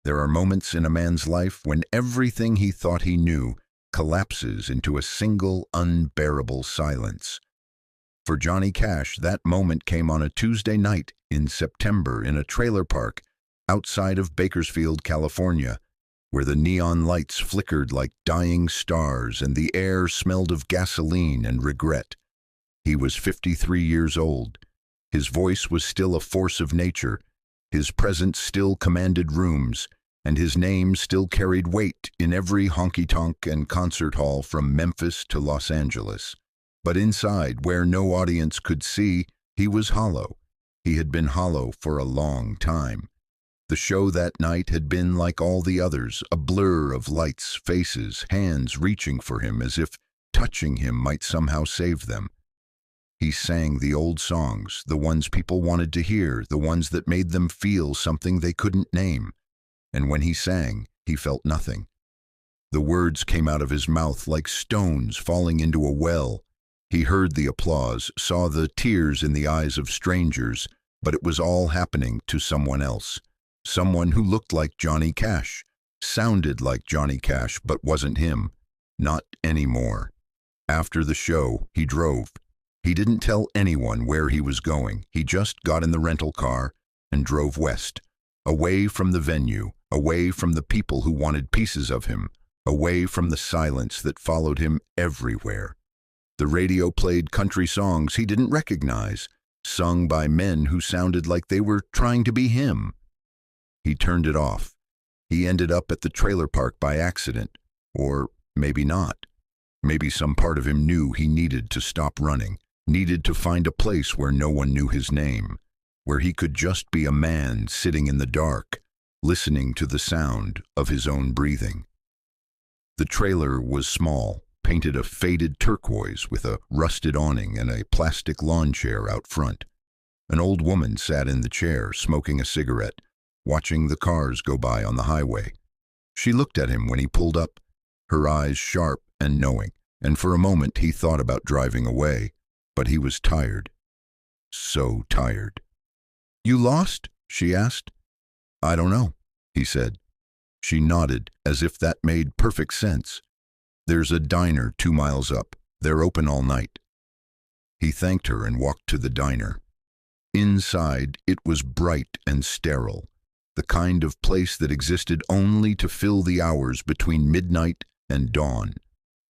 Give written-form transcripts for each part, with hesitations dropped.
There are moments in a man's life when everything he thought he knew collapses into a single, unbearable silence. For Johnny Cash, that moment came on a Tuesday night in September in a trailer park outside of Bakersfield, California, where the neon lights flickered like dying stars and the air smelled of gasoline and regret. He was 53 years old. His voice was still a force of nature. His presence still commanded rooms, and his name still carried weight in every honky-tonk and concert hall from Memphis to Los Angeles. But inside, where no audience could see, he was hollow. He had been hollow for a long time. The show that night had been like all the others, a blur of lights, faces, hands reaching for him as if touching him might somehow save them. He sang the old songs, the ones people wanted to hear, the ones that made them feel something they couldn't name. And when he sang, he felt nothing. The words came out of his mouth like stones falling into a well. He heard the applause, saw the tears in the eyes of strangers, but it was all happening to someone else. Someone who looked like Johnny Cash, sounded like Johnny Cash, but wasn't him. Not anymore. After the show, he drove. He didn't tell anyone where he was going. He just got in the rental car and drove west, away from the venue, away from the people who wanted pieces of him, away from the silence that followed him everywhere. The radio played country songs he didn't recognize, sung by men who sounded like they were trying to be him. He turned it off. He ended up at the trailer park by accident, or maybe not. Maybe some part of him knew he needed to stop running, needed to find a place where no one knew his name, where he could just be a man sitting in the dark, listening to the sound of his own breathing. The trailer was small, painted a faded turquoise with a rusted awning and a plastic lawn chair out front. An old woman sat in the chair, smoking a cigarette, watching the cars go by on the highway. She looked at him when he pulled up, her eyes sharp and knowing, and for a moment he thought about driving away, but he was tired. So tired. "You lost?" she asked. "I don't know," he said. She nodded, as if that made perfect sense. "There's a diner 2 miles up. They're open all night." He thanked her and walked to the diner. Inside, it was bright and sterile, the kind of place that existed only to fill the hours between midnight and dawn.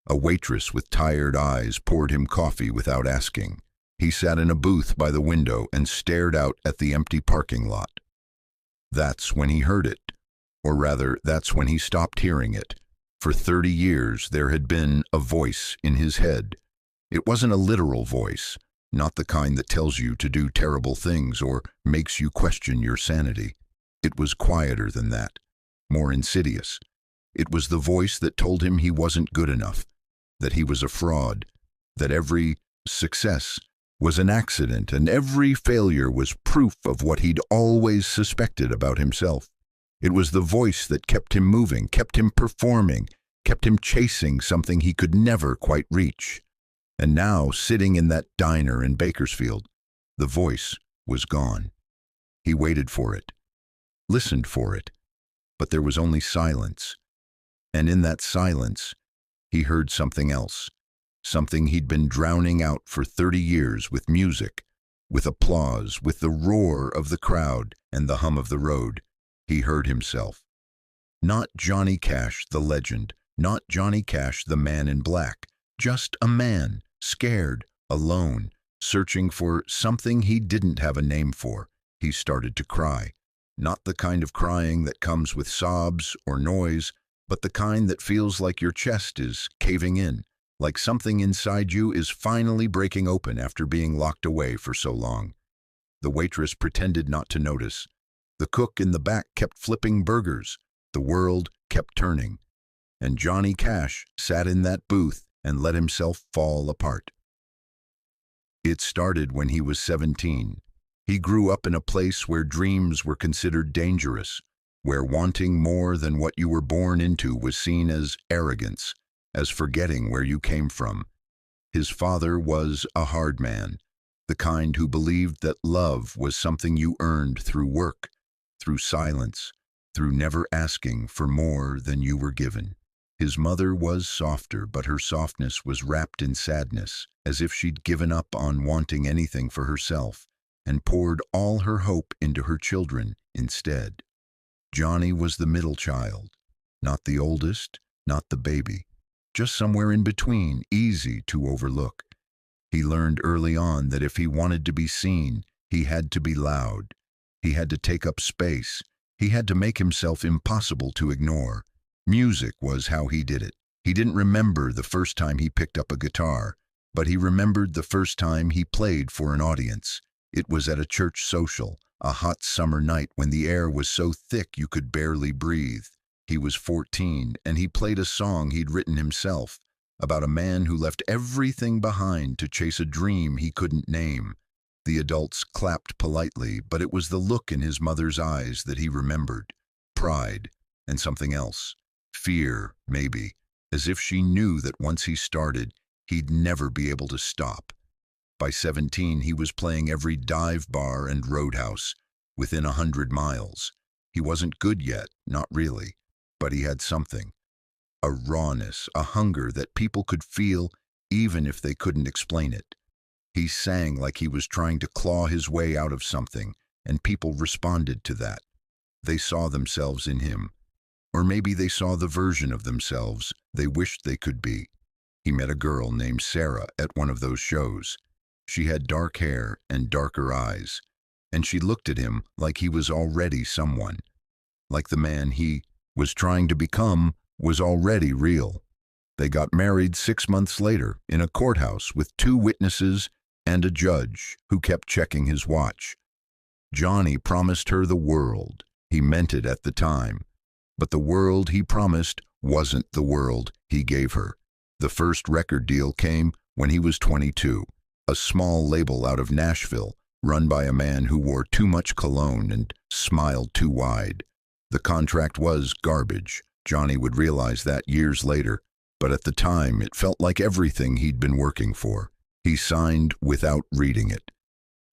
A waitress with tired eyes poured him coffee without asking. He sat in a booth by the window and stared out at the empty parking lot. That's when he heard it. Or rather, that's when he stopped hearing it. For 30 years, there had been a voice in his head. It wasn't a literal voice, not the kind that tells you to do terrible things or makes you question your sanity. It was quieter than that, more insidious. It was the voice that told him he wasn't good enough, that he was a fraud, that every success was an accident and every failure was proof of what he'd always suspected about himself. It was the voice that kept him moving, kept him performing, kept him chasing something he could never quite reach. And now, sitting in that diner in Bakersfield, the voice was gone. He waited for it, listened for it, but there was only silence. And in that silence, he heard something else, something he'd been drowning out for 30 years with music, with applause, with the roar of the crowd and the hum of the road. He heard himself. Not Johnny Cash, the legend, not Johnny Cash, the man in black, just a man, scared, alone, searching for something he didn't have a name for. He started to cry. Not the kind of crying that comes with sobs or noise, but the kind that feels like your chest is caving in, like something inside you is finally breaking open after being locked away for so long. The waitress pretended not to notice. The cook in the back kept flipping burgers. The world kept turning. And Johnny Cash sat in that booth and let himself fall apart. It started when he was 17. He grew up in a place where dreams were considered dangerous, where wanting more than what you were born into was seen as arrogance, as forgetting where you came from. His father was a hard man, the kind who believed that love was something you earned through work, through silence, through never asking for more than you were given. His mother was softer, but her softness was wrapped in sadness, as if she'd given up on wanting anything for herself and poured all her hope into her children instead. Johnny was the middle child, not the oldest, not the baby, just somewhere in between, easy to overlook. He learned early on that if he wanted to be seen, he had to be loud. He had to take up space. He had to make himself impossible to ignore. Music was how he did it. He didn't remember the first time he picked up a guitar, but he remembered the first time he played for an audience. It was at a church social, a hot summer night when the air was so thick you could barely breathe. He was 14, and he played a song he'd written himself, about a man who left everything behind to chase a dream he couldn't name. The adults clapped politely, but it was the look in his mother's eyes that he remembered. Pride, and something else. Fear, maybe, as if she knew that once he started, he'd never be able to stop. By 17, he was playing every dive bar and roadhouse, within 100 miles. He wasn't good yet, not really, but he had something. A rawness, a hunger that people could feel even if they couldn't explain it. He sang like he was trying to claw his way out of something, and people responded to that. They saw themselves in him. Or maybe they saw the version of themselves they wished they could be. He met a girl named Sarah at one of those shows. She had dark hair and darker eyes, and she looked at him like he was already someone. Like the man he was trying to become was already real. They got married 6 months later in a courthouse with 2 witnesses and a judge who kept checking his watch. Johnny promised her the world. He meant it at the time. But the world he promised wasn't the world he gave her. The first record deal came when he was 22, a small label out of Nashville, run by a man who wore too much cologne and smiled too wide. The contract was garbage. Johnny would realize that years later, but at the time it felt like everything he'd been working for. He signed without reading it.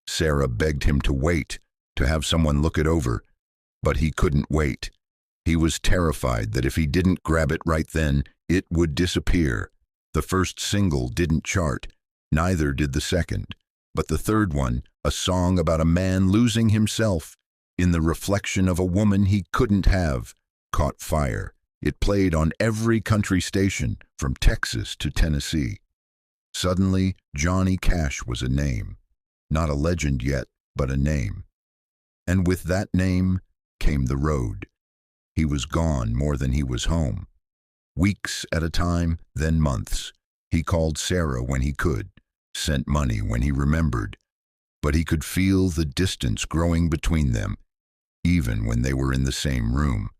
Sarah begged him to wait, to have someone look it over, but he couldn't wait. He was terrified that if he didn't grab it right then, it would disappear. The first single didn't chart, neither did the second. But the third one, a song about a man losing himself in the reflection of a woman he couldn't have, caught fire. It played on every country station, from Texas to Tennessee. Suddenly, Johnny Cash was a name. Not a legend yet, but a name. And with that name came the road. He was gone more than he was home. Weeks at a time, then months. He called Sarah when he could, sent money when he remembered. But he could feel the distance growing between them, even when they were in the same room.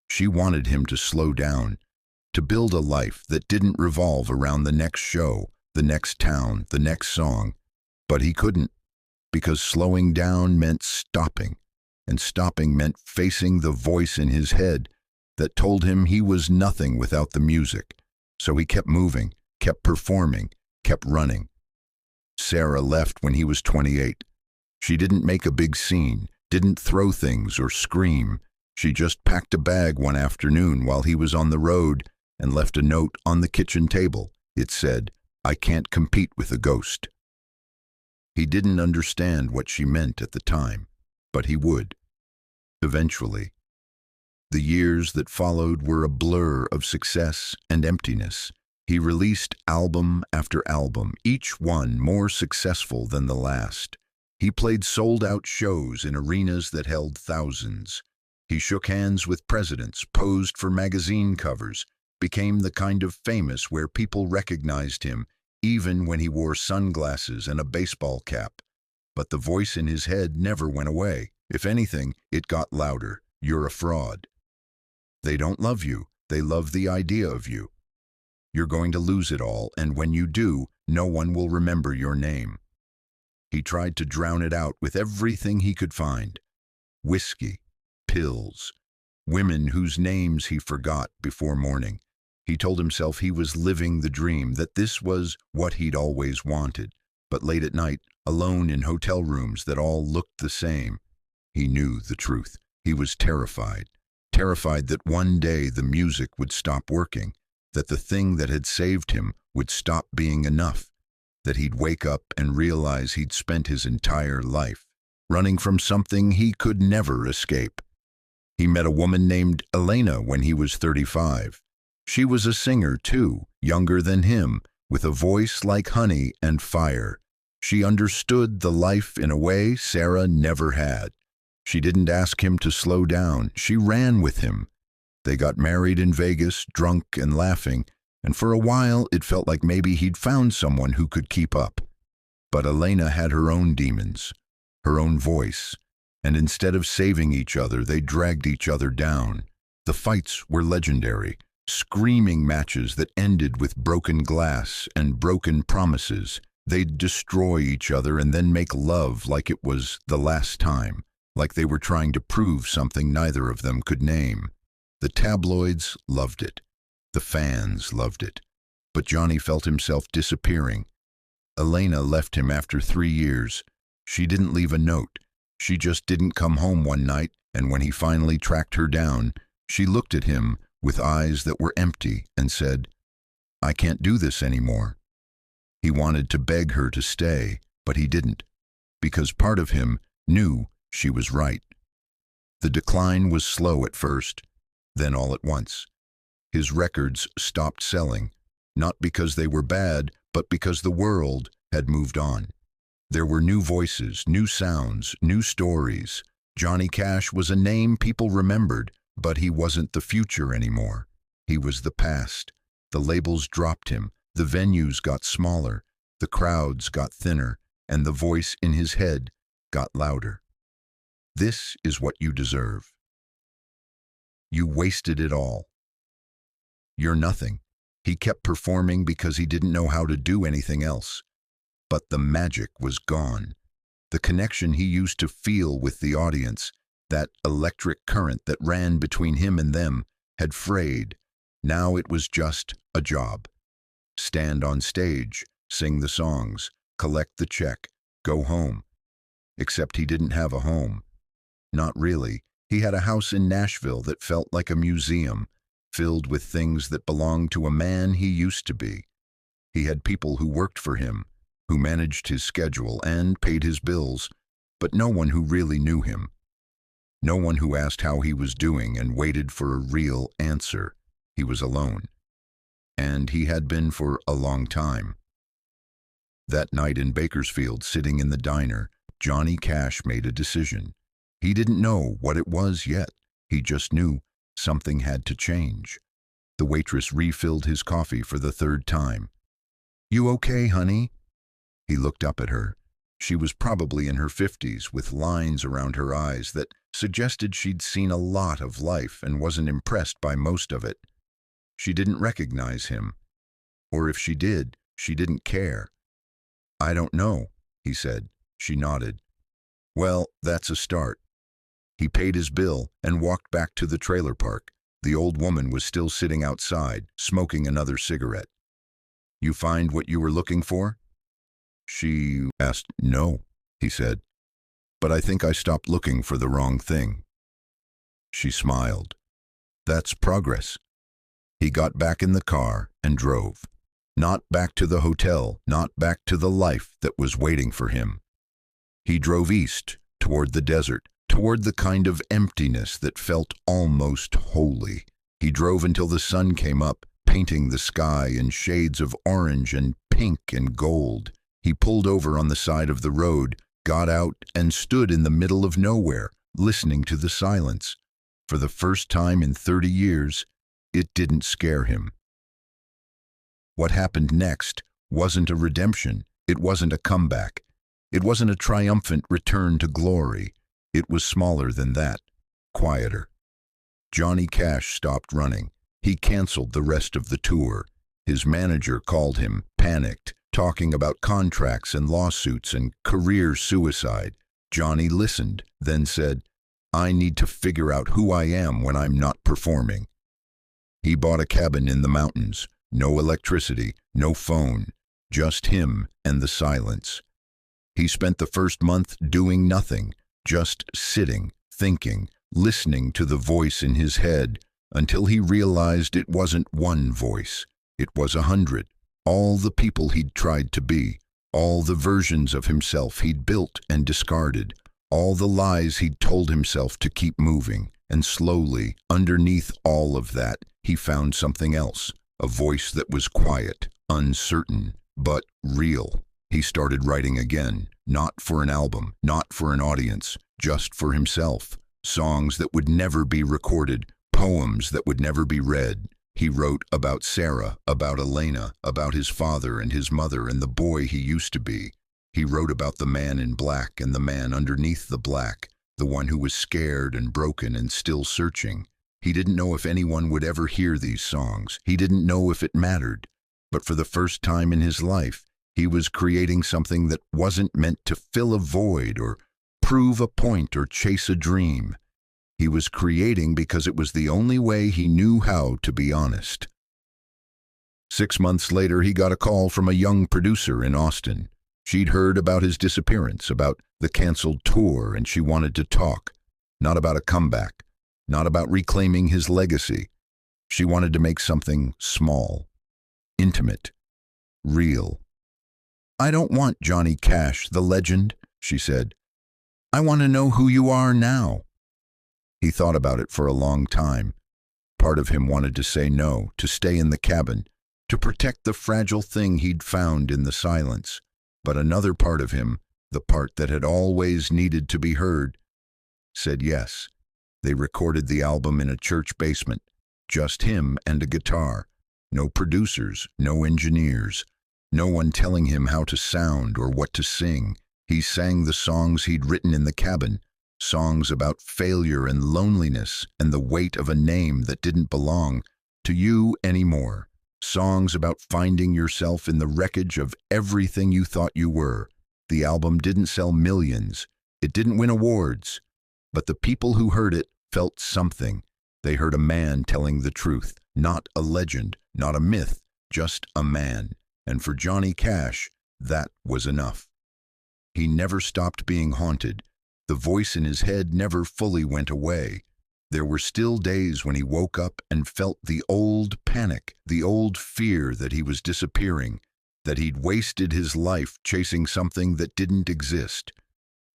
She wanted him to slow down, to build a life that didn't revolve around the next show, the next town, the next song. But he couldn't, because slowing down meant stopping, and stopping meant facing the voice in his head that told him he was nothing without the music. So he kept moving, kept performing, kept running. Sarah left when he was 28. She didn't make a big scene, didn't throw things or scream. She just packed a bag one afternoon while he was on the road and left a note on the kitchen table. It said, "I can't compete with a ghost." He didn't understand what she meant at the time, but he would. Eventually. The years that followed were a blur of success and emptiness. He released album after album, each one more successful than the last. He played sold-out shows in arenas that held thousands. He shook hands with presidents, posed for magazine covers, became the kind of famous where people recognized him, even when he wore sunglasses and a baseball cap. But the voice in his head never went away. If anything, it got louder. You're a fraud. They don't love you. They love the idea of you. You're going to lose it all, and when you do, no one will remember your name. He tried to drown it out with everything he could find. Whiskey, pills, women whose names he forgot before morning. He told himself he was living the dream, that this was what he'd always wanted. But late at night, alone in hotel rooms that all looked the same, he knew the truth. He was terrified. terrified that one day the music would stop working, that the thing that had saved him would stop being enough, that he'd wake up and realize he'd spent his entire life running from something he could never escape. He met a woman named Elena when he was 35. She was a singer too, younger than him, with a voice like honey and fire. She understood the life in a way Sarah never had. She didn't ask him to slow down. She ran with him. They got married in Vegas, drunk and laughing, and for a while it felt like maybe he'd found someone who could keep up. But Elena had her own demons, her own voice, and instead of saving each other, they dragged each other down. The fights were legendary, screaming matches that ended with broken glass and broken promises. They'd destroy each other and then make love like it was the last time, like they were trying to prove something neither of them could name. The tabloids loved it. The fans loved it. But Johnny felt himself disappearing. Elena left him after 3 years. She didn't leave a note. She just didn't come home one night, and when he finally tracked her down, she looked at him with eyes that were empty and said, "I can't do this anymore." He wanted to beg her to stay, but he didn't, because part of him knew she was right. The decline was slow at first, then all at once. His records stopped selling, not because they were bad, but because the world had moved on. There were new voices, new sounds, new stories. Johnny Cash was a name people remembered, but he wasn't the future anymore. He was the past. The labels dropped him, the venues got smaller, the crowds got thinner, and the voice in his head got louder. This is what you deserve. You wasted it all. You're nothing. He kept performing because he didn't know how to do anything else. But the magic was gone. The connection he used to feel with the audience, that electric current that ran between him and them, had frayed. Now it was just a job. Stand on stage, sing the songs, collect the check, go home. Except he didn't have a home. Not really. He had a house in Nashville that felt like a museum, filled with things that belonged to a man he used to be. He had people who worked for him, who managed his schedule and paid his bills, but no one who really knew him. No one who asked how he was doing and waited for a real answer. He was alone. And he had been for a long time. That night in Bakersfield, sitting in the diner, Johnny Cash made a decision. He didn't know what it was yet. He just knew something had to change. The waitress refilled his coffee for the 3rd time. "You okay, honey?" He looked up at her. She was probably in her 50s, with lines around her eyes that suggested she'd seen a lot of life and wasn't impressed by most of it. She didn't recognize him. Or if she did, she didn't care. "I don't know," he said. She nodded. "Well, that's a start." He paid his bill and walked back to the trailer park. The old woman was still sitting outside, smoking another cigarette. "You find what you were looking for?" She asked. "No," he said. "But I think I stopped looking for the wrong thing." She smiled. "That's progress." He got back in the car and drove. Not back to the hotel, not back to the life that was waiting for him. He drove east, toward the desert, toward the kind of emptiness that felt almost holy. He drove until the sun came up, painting the sky in shades of orange and pink and gold. He pulled over on the side of the road, got out, and stood in the middle of nowhere, listening to the silence. For the first time in 30 years, it didn't scare him. What happened next wasn't a redemption. It wasn't a comeback. It wasn't a triumphant return to glory. It was smaller than that, quieter. Johnny Cash stopped running. He canceled the rest of the tour. His manager called him, panicked, talking about contracts and lawsuits and career suicide. Johnny listened, then said, "I need to figure out who I am when I'm not performing." He bought a cabin in the mountains. No electricity, no phone, just him and the silence. He spent the first month doing nothing, just sitting, thinking, listening to the voice in his head until he realized it wasn't one voice, it was 100. All the people he'd tried to be, all the versions of himself he'd built and discarded, all the lies he'd told himself to keep moving. And slowly, underneath all of that, he found something else, a voice that was quiet, uncertain, but real. He started writing again, not for an album, not for an audience, just for himself. Songs that would never be recorded, poems that would never be read. He wrote about Sarah, about Elena, about his father and his mother and the boy he used to be. He wrote about the man in black and the man underneath the black, the one who was scared and broken and still searching. He didn't know if anyone would ever hear these songs. He didn't know if it mattered. But for the first time in his life, he was creating something that wasn't meant to fill a void or prove a point or chase a dream. He was creating because it was the only way he knew how to be honest. 6 months later, he got a call from a young producer in Austin. She'd heard about his disappearance, about the canceled tour, and she wanted to talk. Not about a comeback, not about reclaiming his legacy. She wanted to make something small, intimate, real. "I don't want Johnny Cash, the legend," she said. "I want to know who you are now." He thought about it for a long time. Part of him wanted to say no, to stay in the cabin, to protect the fragile thing he'd found in the silence. But another part of him, the part that had always needed to be heard, said yes. They recorded the album in a church basement, just him and a guitar. No producers, no engineers, no one telling him how to sound or what to sing. He sang the songs he'd written in the cabin, songs about failure and loneliness and the weight of a name that didn't belong to you anymore. Songs about finding yourself in the wreckage of everything you thought you were. The album didn't sell millions. It didn't win awards. But the people who heard it felt something. They heard a man telling the truth, not a legend, not a myth, just a man. And for Johnny Cash, that was enough. He never stopped being haunted. The voice in his head never fully went away. There were still days when he woke up and felt the old panic, the old fear that he was disappearing, that he'd wasted his life chasing something that didn't exist.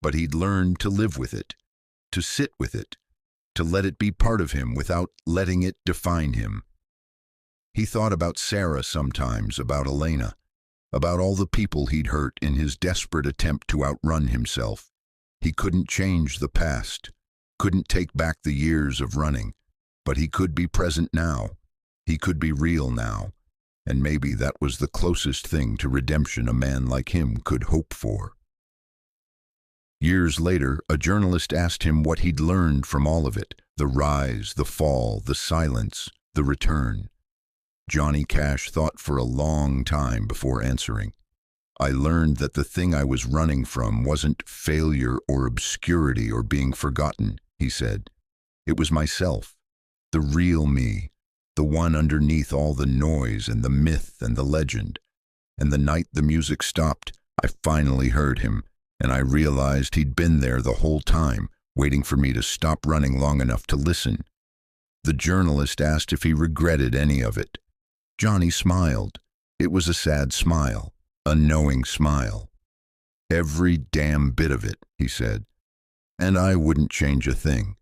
But he'd learned to live with it, to sit with it, to let it be part of him without letting it define him. He thought about Sarah sometimes, about Elena, about all the people he'd hurt in his desperate attempt to outrun himself. He couldn't change the past, couldn't take back the years of running, but he could be present now. He could be real now, and maybe that was the closest thing to redemption a man like him could hope for. Years later, a journalist asked him what he'd learned from all of it, the rise, the fall, the silence, the return. Johnny Cash thought for a long time before answering. "I learned that the thing I was running from wasn't failure or obscurity or being forgotten," he said. "It was myself, the real me, the one underneath all the noise and the myth and the legend. And the night the music stopped, I finally heard him, and I realized he'd been there the whole time, waiting for me to stop running long enough to listen." The journalist asked if he regretted any of it. Johnny smiled. It was a sad smile, a knowing smile. "Every damn bit of it," he said, "and I wouldn't change a thing."